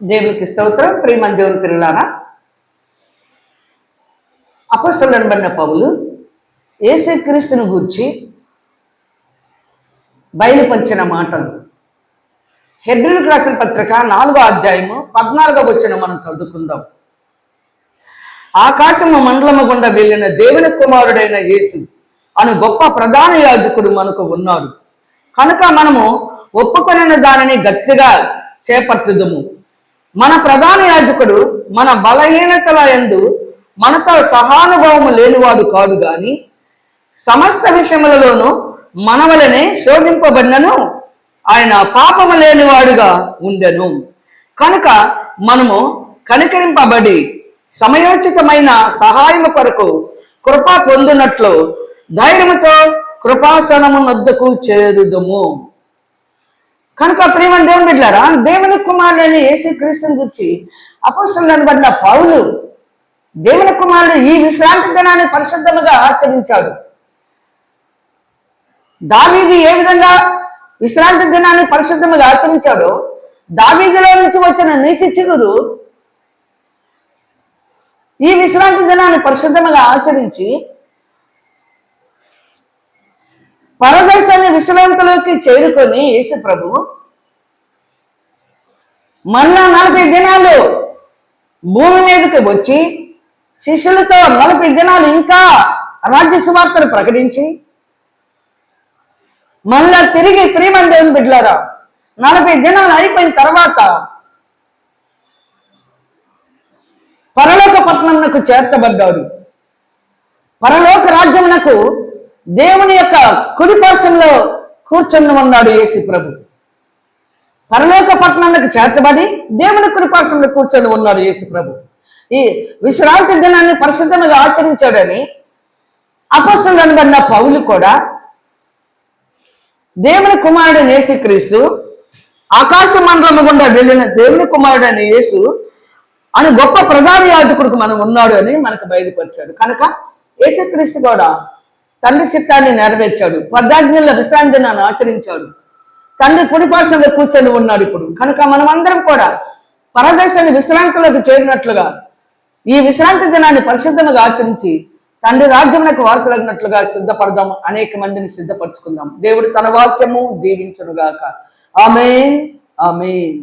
దేవునికి స్తోత్రం. ప్రియమైన దేవుని పిల్లలారా, అపొస్తలుడైన పౌలు యేసుక్రీస్తును గూర్చి బయలుపరిచిన మాటలు హెబ్రీయులకు రాసిన పత్రిక 4వ అధ్యాయము 14వ వచనం మనం చదువుకుందాం. ఆకాశము మండలము గుండా వెళ్ళిన దేవుని కుమారుడైన యేసు అను గొప్ప ప్రధాన యాజకుడు మనకు ఉన్నాడు కనుక మనము ఒప్పుకొనిన దానిని గట్టిగా చేపట్టుదుము. మన ప్రధాన యాజకుడు మన బలహీనతల యందు మనతో సహానుభవము లేనివాడు కాదు గాని సమస్త విషయములలోనూ మన వలనే శోధింపబడినను ఆయన పాపము లేనివాడుగా ఉండెను. కనుక మనము కనికరింపబడి సమయోచితమైన సహాయము కొరకు కృప పొందినట్లు ధైర్యముతో కృపాసనము నొద్దకు చేరుదుము. కనుక ప్రియమైన దేవుని బిడ్డలారా, దేవుని కుమారుడైన యేసుక్రీస్తుని గురించి అపొస్తలుడైన పౌలు దేవుని కుమారుడు ఈ విశ్రాంతి దినాన్ని పరిశుద్ధముగా ఆచరించాడు. దావీదు ఏ విధంగా విశ్రాంతి దినాన్ని పరిశుద్ధముగా ఆచరించాడో, దావీదులో నుంచి వచ్చిన నీతి చిగురు ఈ విశ్రాంతి దినాన్ని పరిశుద్ధముగా ఆచరించి పరదేశాన్ని విశ్రాంతిలోకి చేరుకొని యేసు ప్రభు మళ్ళా 40 దినాలు భూమి మీదకి వచ్చి శిష్యులతో 40 దినాలు ఇంకా రాజ్య సువార్తను ప్రకటించి మళ్ళా తిరిగి ప్రియమైన దేవుని బిడ్డలారా 40 దినాలు అయిపోయిన తర్వాత పరలోక పట్టణమునకు చేర్చబడ్డాడు. పరలోక రాజ్యమునకు దేవుని యొక్క కుడి పార్శ్వంలో కూర్చొని ఉన్నాడు యేసు ప్రభు. పరలోక పట్టణానికి చేర్చబడి దేవుని కుడి పార్శ్వంలో కూర్చొని ఉన్నాడు యేసు ప్రభు. ఈ విశ్రాంతి దినాన్ని పరిశుద్ధంగా ఆచరించాడని అపొస్తలుడైన పౌలు కూడా దేవుని కుమారుడైన యేసుక్రీస్తు ఆకాశ మండలము గుండా వెళ్ళిన దేవుని కుమారుడైన యేసు అని గొప్ప ప్రధాన యాజకుడికి మనం ఉన్నాడు అని మనకు బయలుపరిచాడు. కనుక యేసుక్రీస్తు కూడా తండ్రి చిత్తాన్ని నెరవేర్చాడు. 10 ఆజ్ఞల విశ్రాంతి దినాన్ని ఆచరించాడు. తండ్రి కుడిపార్శ్వంలో కూర్చొని ఉన్నాడు ఇప్పుడు. కనుక మనం అందరం కూడా పరదేశాన్ని విశ్రాంతిలోకి చేరినట్లుగా ఈ విశ్రాంతి దినాన్ని పరిశుద్ధంగా ఆచరించి తండ్రి రాజ్యమునకు వారసులగినట్లుగా సిద్ధపడదాం. అనేక మందిని సిద్ధపరచుకుందాం. దేవుడు తన వాక్యము దీవించునుగాక. ఆమేన్, ఆమేన్.